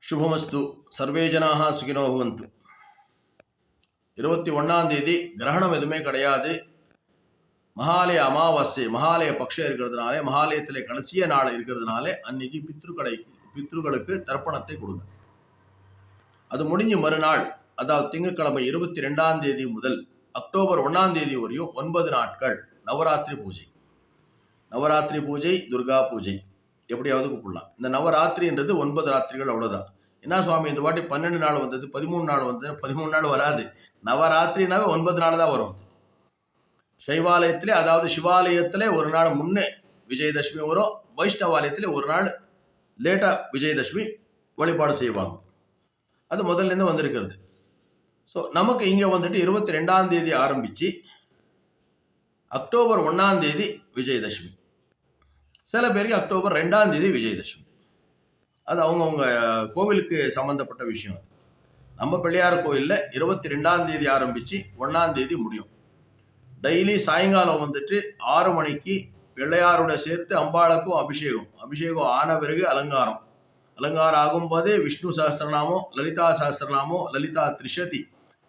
ಶುಭಮಸ್ತು. ಸರ್ವೇ ಜನಾಃ ಸುಖಿನೋ ಭವಂತು. 21ஆம் தேதி கிரகணம் எதுவுமே கிடையாது. மகாலய அமாவாசை, மகாலய பட்சம் இருக்கிறதுனால, மகாலயத்தில் கடைசிய நாள் இருக்கிறதுனால அன்னைக்கு பித்ருக்களுக்கு தர்ப்பணத்தை கொடுங்க. அது முடிஞ்சு மறுநாள், அதாவது திங்கட்கிழமை 22ஆம் தேதி முதல் அக்டோபர் 1ஆம் தேதி வரையும் 9 நாட்கள் நவராத்திரி பூஜை. நவராத்திரி பூஜை, துர்கா பூஜை எப்படியாவது கூப்பிடலாம். இந்த நவராத்திரின்றது 9 ராத்திரிகள், அவ்வளோதான். என்ன சுவாமி இந்த வாட்டி 12 நாள் வந்தது, 13 நாள் வந்தது? 13 நாள் வராது. நவராத்திரினாவே 9 நாள் தான் வரும். சைவாலயத்திலே, அதாவது சிவாலயத்திலே ஒரு நாள் முன்னே விஜயதசமி வரும். வைஷ்ணவாலயத்திலே ஒரு நாள் லேட்டாக விஜயதசமி வழிபாடு செய்வாங்க. அது முதல்லேருந்து வந்திருக்கிறது. ஸோ நமக்கு இங்கே வந்துட்டு 22ஆம் தேதி ஆரம்பித்து அக்டோபர் 1ஆம் தேதி விஜயதசமி. சில பேருக்கு அக்டோபர் 2ஆம் தேதி விஜயதசமி. அது அவங்கவுங்க கோவிலுக்கு சம்மந்தப்பட்ட விஷயம். நம்ம பிள்ளையார் கோயிலில் 22ஆம் தேதி ஆரம்பித்து 1ஆம் தேதி முடியும். டெய்லி சாயங்காலம் வந்துட்டு 6 மணிக்கு பிள்ளையாரோட சேர்த்து அம்பாளுக்கும் அபிஷேகம் ஆன பிறகு அலங்காரம் ஆகும்போதே விஷ்ணு சஹஸ்ரநாமம், லலிதா சஹஸ்ரநாமம், லலிதா திரிஷதி,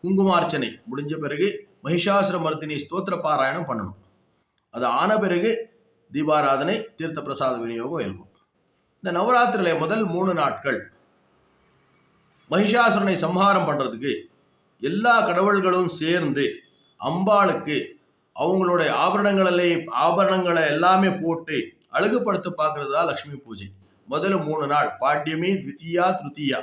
குங்குமார்ச்சனை முடிஞ்ச பிறகு மகிஷாசுர மர்தினி ஸ்தோத்திர பாராயணம் பண்ணணும். அது ஆன பிறகு தீபாராதனை, தீர்த்த பிரசாத விநியோகம் இருக்கும். இந்த நவராத்திரியில் முதல் 3 நாட்கள் மகிஷாசுரனை சம்ஹாரம் பண்ணுறதுக்கு எல்லா கடவுள்களும் சேர்ந்து அம்பாளுக்கு அவங்களுடைய ஆபரணங்களை எல்லாமே போட்டு அழகுபடுத்த பார்க்கறது தான் லக்ஷ்மி பூஜை. முதல் 3 நாள் பாட்யமி, த்விதியா, திருத்தியா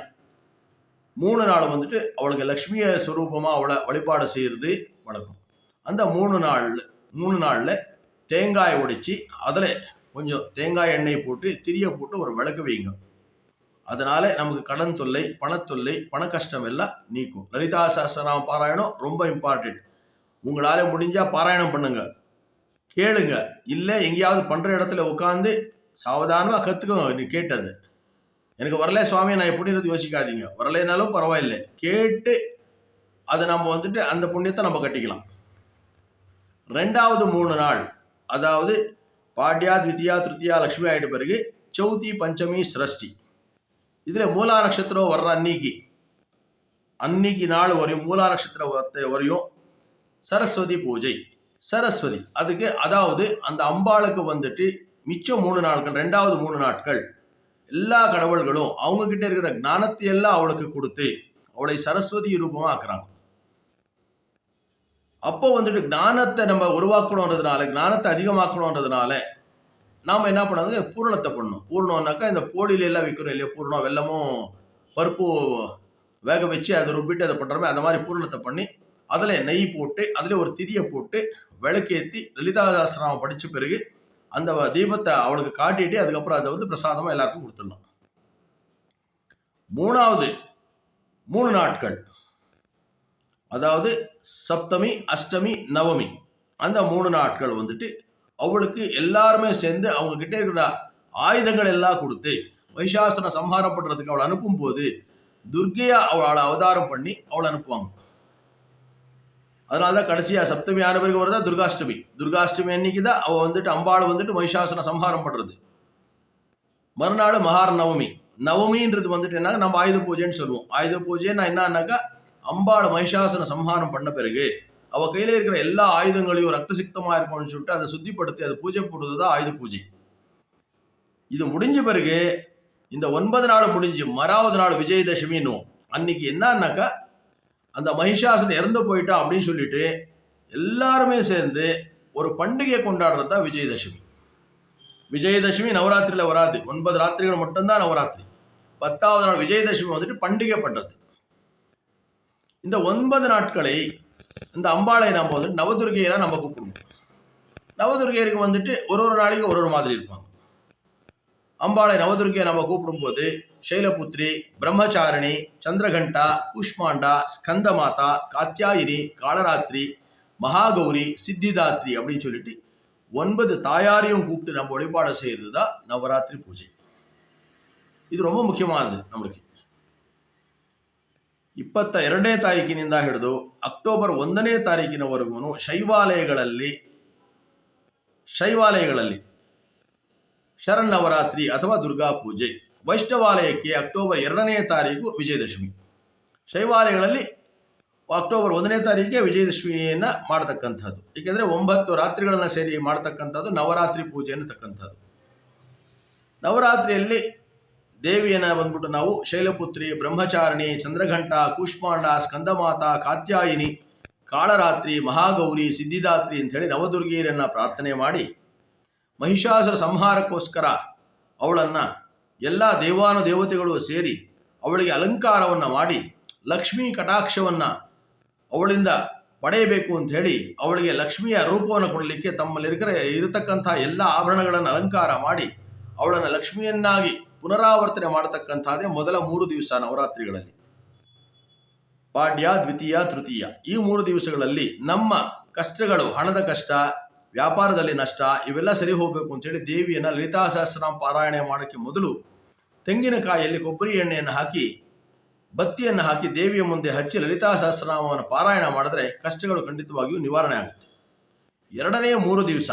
3 நாள் வந்துட்டு அவளுக்கு லக்ஷ்மிய ஸ்வரூபமாக அவளை வழிபாடு செய்கிறது வழக்கம். அந்த 3 நாளில் தேங்காய் உடைச்சி அதில் கொஞ்சம் தேங்காய் எண்ணெய் போட்டு திரியை போட்டு ஒரு விளக்கு வைங்க. அதனால நமக்கு கடன் தொல்லை, பணத்தொல்லை, பண கஷ்டம் எல்லாம் நீக்கும். லலிதா சஹஸ்ரநாம பாராயணம் ரொம்ப இம்பார்ட்டன்ட். உங்களால் முடிஞ்சால் பாராயணம் பண்ணுங்க, கேளுங்க. இல்லை எங்கேயாவது பண்ணுற இடத்துல உட்காந்து சாவதானமாக கற்றுக்கோங்க. நீ கேட்டது எனக்கு வரல சுவாமி, நான் எப்படின்றது யோசிக்காதீங்க. வரலைனாலும் பரவாயில்லை, கேட்டு அதை நம்ம வந்துட்டு அந்த புண்ணியத்தை நம்ம கட்டிக்கலாம். 2வது 3 நாள், அதாவது பாட்யா, த்விதியா, திருத்தியா லக்ஷ்மி ஆகிட்ட பிறகு சௌதி, பஞ்சமி, சஷ்டி. இதில் மூலா நட்சத்திரம் வர்ற அன்னைக்கு நாள் வரையும், மூலா நட்சத்திரத்தை வரையும் சரஸ்வதி பூஜை. சரஸ்வதி அதுக்கு, அதாவது அந்த அம்பாளுக்கு வந்துட்டு மிச்சம் 3 நாட்கள், 2வது 3 நாட்கள் எல்லா கடவுள்களும் அவங்க கிட்ட இருக்கிற ஞானத்தை எல்லாம் அவளுக்கு கொடுத்து அவளை சரஸ்வதி ரூபமாக ஆக்குறாங்க. அப்போ வந்துட்டு ஞானத்தை நம்ம உருவாக்கணுன்றதுனால, ஞானத்தை அதிகமாக்கணுன்றதுனால நாம் என்ன பண்ணாங்க, பூரணத்தை பண்ணணும். பூரணம்னாக்கா இந்த போலியில எல்லாம் விற்கிறோம் இல்லையா, பூர்ணம் வெல்லமும் பருப்பு வேக வச்சு அதை ருப்பிட்டு அதை பண்ணுறோமே, அந்த மாதிரி பூரணத்தை பண்ணி அதில் நெய் போட்டு அதில் ஒரு திரியை போட்டு விளக்கேற்றி லலிதா சஹஸ்ரநாமம் படித்த பிறகு அந்த தீபத்தை அவளுக்கு காட்டிட்டு அதுக்கப்புறம் அதை வந்து பிரசாதமாக எல்லாருக்கும் கொடுத்துடணும். 3வது 3 நாட்கள், அதாவது சப்தமி, அஷ்டமி, நவமி, அந்த 3 நாட்கள் வந்துட்டு அவளுக்கு எல்லாருமே சேர்ந்து அவங்க கிட்டே இருக்கிற ஆயுதங்கள் எல்லாம் கொடுத்து மகிஷாசுரனை சம்ஹாரம் பண்ணுறதுக்கு அவளை அனுப்பும் போது துர்கையா அவளை அவதாரம் பண்ணி அவளை அனுப்புவாங்க. அதனால தான் கடைசியாக சப்தமி ஆன பிறகு வருதா துர்காஷ்டமி. துர்காஷ்டமி அன்னைக்கு தான் அவள் வந்துட்டு அம்பாள் வந்துட்டு மகிஷாசுரனை சம்ஹாரம் பண்ணுறது. மறுநாள் மகார நவமி. நவமின்றது வந்துட்டு என்ன, நம்ம ஆயுத பூஜைன்னு சொல்லுவோம். ஆயுத பூஜைன்னா என்னன்னாக்கா, அம்பாள் மகிஷாசுரனை சம்ஹாரம் பண்ண பிறகு அவள் கையில் இருக்கிற எல்லா ஆயுதங்களையும் ரத்த சிக்தமாக இருக்கணும்னு சொல்லிட்டு அதை சுத்திப்படுத்தி அதை பூஜை போடுறது தான் ஆயுத பூஜை. இது முடிஞ்ச பிறகு இந்த 9 நாள் முடிஞ்சு மறாவது நாள் விஜயதசமின்னு அன்னைக்கு என்னன்னாக்கா, அந்த மகிஷாசுரன் இறந்து போயிட்டான் அப்படின்னு சொல்லிட்டு எல்லாருமே சேர்ந்து ஒரு பண்டிகையை கொண்டாடுறது தான் விஜயதசமி. விஜயதசமி நவராத்திரியில் வராது. 9 ராத்திரிகள் மட்டும்தான் நவராத்திரி. 10வது நாள் விஜயதசமி வந்துட்டு பண்டிகை பண்ணுறது. இந்த 9 நாட்களை இந்த அம்பாளை நம்ம வந்துட்டு நவதுர்கையெல்லாம் நம்ம கூப்பிடுவோம். நவதுர்கையருக்கு வந்துட்டு ஒரு நாளைக்கு ஒரு மாதிரி இருப்பாங்க. அம்பாளை நவதுர்கையை நம்ம கூப்பிடும்போது சைலபுத்ரி, பிரம்மச்சாரிணி, சந்திரகண்டா, கூஷ்மாண்டா, ஸ்கந்தமாதா, காத்தியாயினி, காலராத்திரி, மகாகௌரி, சித்திதாத்ரி அப்படின்னு சொல்லிட்டு 9 தாயாரையும் கூப்பிட்டு நம்ம வழிபாடு செய்கிறது தான் நவராத்திரி பூஜை. ಇದು ரொம்ப ಮುಖ್ಯವಾದದ್ದು நம்மளுக்கு. 22ನೇ ತಾರೀಕಿನಿಂದ ಹಿಡಿದು ಅಕ್ಟೋಬರ್ 1ನೇ ತಾರೀಕಿನವರೆಗೂ ಶೈವಾಲಯಗಳಲ್ಲಿ ಶರನ್ನವರಾತ್ರಿ ಅಥವಾ ದುರ್ಗಾ ಪೂಜೆ ವೈಷ್ಣವಾಲಯಕ್ಕೆ ಅಕ್ಟೋಬರ್ 2ನೇ ತಾರೀಕು ವಿಜಯದಶಮಿ. ಶೈವಾಲಯಗಳಲ್ಲಿ ಅಕ್ಟೋಬರ್ 1ನೇ ತಾರೀಕಿಗೆ ವಿಜಯದಶಮಿಯನ್ನು ಮಾಡತಕ್ಕಂಥದ್ದು. ಏಕೆಂದರೆ 9 ರಾತ್ರಿಗಳನ್ನು ಸೇರಿ ಮಾಡತಕ್ಕಂಥದ್ದು ನವರಾತ್ರಿ ಪೂಜೆ ಅನ್ನತಕ್ಕಂಥದ್ದು. ನವರಾತ್ರಿಯಲ್ಲಿ ದೇವಿಯನ್ನು ಬಂದ್ಬಿಟ್ಟು ನಾವು ಶೈಲಪುತ್ರಿ, ಬ್ರಹ್ಮಚಾರಿಣಿ, ಚಂದ್ರಘಂಟ, ಕೂಷ್ಮಾಂಡ, ಸ್ಕಂದಮಾತಾ, ಕಾತ್ಯಾಯಿನಿ, ಕಾಳರಾತ್ರಿ, ಮಹಾಗೌರಿ, ಸಿದ್ಧಿದಾತ್ರಿ ಅಂಥೇಳಿ ನವದುರ್ಗಿಯರನ್ನು ಪ್ರಾರ್ಥನೆ ಮಾಡಿ ಮಹಿಷಾಸುರ ಸಂಹಾರಕ್ಕೋಸ್ಕರ ಅವಳನ್ನು ಎಲ್ಲ ದೇವಾನುದೇವತೆಗಳು ಸೇರಿ ಅವಳಿಗೆ ಅಲಂಕಾರವನ್ನು ಮಾಡಿ ಲಕ್ಷ್ಮೀ ಕಟಾಕ್ಷವನ್ನು ಅವಳಿಂದ ಪಡೆಯಬೇಕು ಅಂಥೇಳಿ ಅವಳಿಗೆ ಲಕ್ಷ್ಮಿಯ ರೂಪವನ್ನು ಕೊಡಲಿಕ್ಕೆ ಇರತಕ್ಕಂಥ ಎಲ್ಲ ಆಭರಣಗಳನ್ನು ಅಲಂಕಾರ ಮಾಡಿ ಅವಳನ್ನು ಲಕ್ಷ್ಮಿಯನ್ನಾಗಿ ಪುನರಾವರ್ತನೆ ಮಾಡತಕ್ಕಂಥದ್ದೇ ಮೊದಲ 3 ದಿವಸ ನವರಾತ್ರಿಗಳಲ್ಲಿ. ಪಾಡ್ಯ, ದ್ವಿತೀಯ, ತೃತೀಯ ಈ 3 ದಿವಸಗಳಲ್ಲಿ ನಮ್ಮ ಕಷ್ಟಗಳು, ಹಣದ ಕಷ್ಟ, ವ್ಯಾಪಾರದಲ್ಲಿ ನಷ್ಟ ಇವೆಲ್ಲ ಸರಿ ಹೋಗಬೇಕು ಅಂತೇಳಿ ದೇವಿಯನ್ನು ಲಲಿತಾ ಸಹಸ್ರನಾಮ ಪಾರಾಯಣ ಮಾಡೋಕ್ಕೆ ಮೊದಲು ತೆಂಗಿನಕಾಯಿಯಲ್ಲಿ ಕೊಬ್ಬರಿ ಎಣ್ಣೆಯನ್ನು ಹಾಕಿ ಬತ್ತಿಯನ್ನು ಹಾಕಿ ದೇವಿಯ ಮುಂದೆ ಹಚ್ಚಿ ಲಲಿತಾ ಸಹಸ್ರನಾಮವನ್ನು ಪಾರಾಯಣ ಮಾಡಿದ್ರೆ ಕಷ್ಟಗಳು ಖಂಡಿತವಾಗಿಯೂ ನಿವಾರಣೆ ಆಗುತ್ತೆ. 2ನೇ 3 ದಿವಸ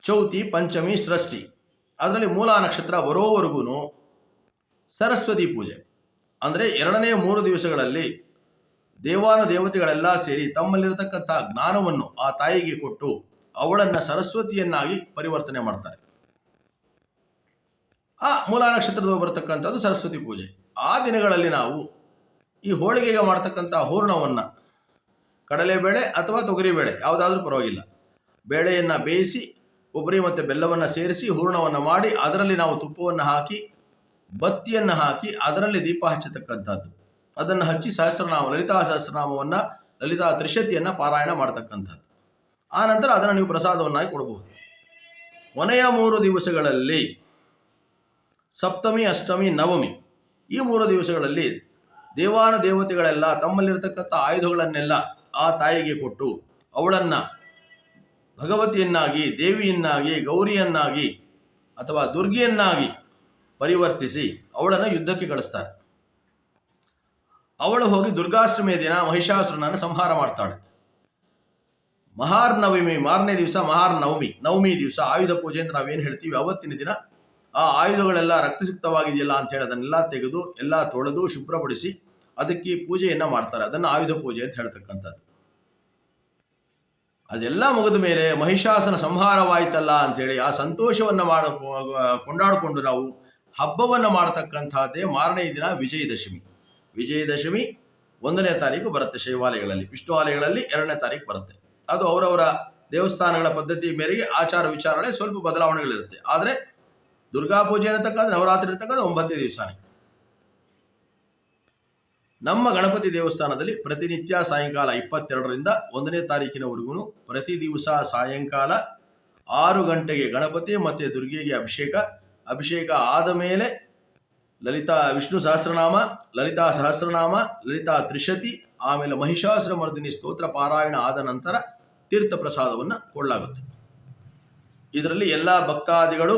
ಚೌತಿ, ಪಂಚಮಿ, ಷಷ್ಠಿ ಅದರಲ್ಲಿ ಮೂಲ ನಕ್ಷತ್ರ ಬರೋವರೆಗೂ ಸರಸ್ವತಿ ಪೂಜೆ. ಅಂದರೆ 2ನೇ 3 ದಿವಸಗಳಲ್ಲಿ ದೇವಾನುದೇವತೆಗಳೆಲ್ಲ ಸೇರಿ ತಮ್ಮಲ್ಲಿರತಕ್ಕಂಥ ಜ್ಞಾನವನ್ನು ಆ ತಾಯಿಗೆ ಕೊಟ್ಟು ಅವಳನ್ನು ಸರಸ್ವತಿಯನ್ನಾಗಿ ಪರಿವರ್ತನೆ ಮಾಡ್ತಾರೆ. ಆ ಮೂಲ ನಕ್ಷತ್ರದ ಬರತಕ್ಕಂಥದ್ದು ಸರಸ್ವತಿ ಪೂಜೆ. ಆ ದಿನಗಳಲ್ಲಿ ನಾವು ಈ ಹೋಳಿಗೆಗೆ ಮಾಡ್ತಕ್ಕಂಥ ಹೂರ್ಣವನ್ನು ಕಡಲೆಬೇಳೆ ಅಥವಾ ತೊಗರಿಬೇಳೆ ಯಾವುದಾದ್ರೂ ಪರವಾಗಿಲ್ಲ, ಬೇಳೆಯನ್ನು ಬೇಯಿಸಿ ಕೊಬ್ಬರಿ ಮತ್ತು ಬೆಲ್ಲವನ್ನು ಸೇರಿಸಿ ಹೂರ್ಣವನ್ನು ಮಾಡಿ ಅದರಲ್ಲಿ ನಾವು ತುಪ್ಪವನ್ನು ಹಾಕಿ ಬತ್ತಿಯನ್ನು ಹಾಕಿ ಅದರಲ್ಲಿ ದೀಪ ಹಚ್ಚತಕ್ಕಂಥದ್ದು. ಅದನ್ನು ಹಚ್ಚಿ ಲಲಿತಾ ಸಹಸ್ರನಾಮವನ್ನು, ಲಲಿತಾ ತ್ರಿಶತಿಯನ್ನು ಪಾರಾಯಣ ಮಾಡ್ತಕ್ಕಂಥದ್ದು. ಆ ನಂತರ ಅದನ್ನು ನೀವು ಪ್ರಸಾದವನ್ನಾಗಿ ಕೊಡಬಹುದು. ಕೊನೆಯ 3 ದಿವಸಗಳಲ್ಲಿ ಸಪ್ತಮಿ, ಅಷ್ಟಮಿ, ನವಮಿ ಈ 3 ದಿವಸಗಳಲ್ಲಿ ದೇವಾನುದೇವತೆಗಳೆಲ್ಲ ತಮ್ಮಲ್ಲಿರತಕ್ಕಂಥ ಆಯುಧಗಳನ್ನೆಲ್ಲ ಆ ತಾಯಿಗೆ ಕೊಟ್ಟು ಅವಳನ್ನು ಭಗವತಿಯನ್ನಾಗಿ, ದೇವಿಯನ್ನಾಗಿ, ಗೌರಿಯನ್ನಾಗಿ ಅಥವಾ ದುರ್ಗಿಯನ್ನಾಗಿ ಪರಿವರ್ತಿಸಿ ಅವಳನ್ನು ಯುದ್ಧಕ್ಕೆ ಕಳಿಸ್ತಾರೆ. ಅವಳು ಹೋಗಿ ದುರ್ಗಾಷ್ಟಮಿಯ ದಿನ ಮಹಿಷಾಸುರನನ್ನು ಸಂಹಾರ ಮಾಡ್ತಾಳೆ. ಮಹಾರ್ನವಮಿ ಮಾರನೇ ದಿವಸ ನವಮಿ ದಿವಸ ಆಯುಧ ಪೂಜೆ ಅಂತ ನಾವೇನು ಹೇಳ್ತೀವಿ, ಅವತ್ತಿನ ದಿನ ಆ ಆಯುಧಗಳೆಲ್ಲ ರಕ್ತಸಿಕ್ತವಾಗಿದೆಯಲ್ಲ ಅಂತೇಳಿ ಅದನ್ನೆಲ್ಲ ತೆಗೆದು ಎಲ್ಲ ತೊಳೆದು ಶುಭ್ರಪಡಿಸಿ ಅದಕ್ಕೆ ಪೂಜೆಯನ್ನು ಮಾಡ್ತಾರೆ. ಅದನ್ನು ಆಯುಧ ಪೂಜೆ ಅಂತ ಹೇಳ್ತಕ್ಕಂಥದ್ದು. ಅದೆಲ್ಲ ಮುಗಿದ ಮೇಲೆ ಮಹಿಷಾಸುರನ ಸಂಹಾರವಾಯಿತಲ್ಲ ಅಂಥೇಳಿ ಆ ಸಂತೋಷವನ್ನು ಕೊಂಡಾಡಿಕೊಂಡು ನಾವು ಹಬ್ಬವನ್ನು ಮಾಡತಕ್ಕಂಥದ್ದೇ ಮಾರನೇ ದಿನ ವಿಜಯದಶಮಿ. ವಿಜಯದಶಮಿ 1ನೇ ತಾರೀಕು ಬರುತ್ತೆ ಶೈವಾಲಯಗಳಲ್ಲಿ, ವಿಷ್ಣು ಆಲಯಗಳಲ್ಲಿ 2ನೇ ತಾರೀಕು ಬರುತ್ತೆ. ಅದು ಅವರವರ ದೇವಸ್ಥಾನಗಳ ಪದ್ಧತಿ ಮೇರೆಗೆ ಆಚಾರ ವಿಚಾರಗಳೇ ಸ್ವಲ್ಪ ಬದಲಾವಣೆಗಳಿರುತ್ತೆ. ಆದರೆ ದುರ್ಗಾ ಪೂಜೆ ಇರತಕ್ಕಂಥ, ನವರಾತ್ರಿ ಇರತಕ್ಕಂಥ 9 ದಿವಸನೇ. ನಮ್ಮ ಗಣಪತಿ ದೇವಸ್ಥಾನದಲ್ಲಿ ಪ್ರತಿನಿತ್ಯ ಸಾಯಂಕಾಲ 22ರಿಂದ 1ನೇ ತಾರೀಕಿನವರೆಗೂ ಪ್ರತಿ ದಿವಸ ಸಾಯಂಕಾಲ 6 ಗಂಟೆಗೆ ಗಣಪತಿ ಮತ್ತು ದುರ್ಗೆಗೆ ಅಭಿಷೇಕ ಆದ ಮೇಲೆ ವಿಷ್ಣು ಸಹಸ್ರನಾಮ, ಲಲಿತಾ ಸಹಸ್ರನಾಮ, ಲಲಿತಾ ತ್ರಿಶತಿ, ಆಮೇಲೆ ಮಹಿಷಾಸುರ ಮರ್ದಿನಿ ಸ್ತೋತ್ರ ಪಾರಾಯಣ ಆದ ನಂತರ ತೀರ್ಥ ಪ್ರಸಾದವನ್ನು ಕೊಡಲಾಗುತ್ತೆ. ಇದರಲ್ಲಿ ಎಲ್ಲ ಭಕ್ತಾದಿಗಳು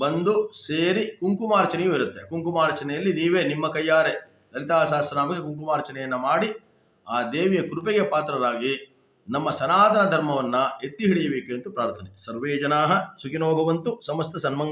ಬಂದು ಸೇರಿ ಕುಂಕುಮಾರ್ಚನೆಯೂ ಇರುತ್ತೆ. ಕುಂಕುಮಾರ್ಚನೆಯಲ್ಲಿ ನೀವೇ ನಿಮ್ಮ ಕೈಯಾರೆ ಲಲಿತಾ ಸಹಸ್ರನಾಮಕ್ಕೆ ಕುಂಕುಮಾರ್ಚನೆಯನ್ನು ಮಾಡಿ ಆ ದೇವಿಯ ಕೃಪೆಗೆ ಪಾತ್ರರಾಗಿ ನಮ್ಮ ಸನಾತನ ಧರ್ಮವನ್ನು ಎತ್ತಿ ಹಿಡಿಯಬೇಕು ಅಂತ ಪ್ರಾರ್ಥನೆ. ಸರ್ವೇ ಜನಾಃ ಸುಖಿನೋ ಭವಂತು. ಸಮಸ್ತ ಸನ್ಮಂಗಳ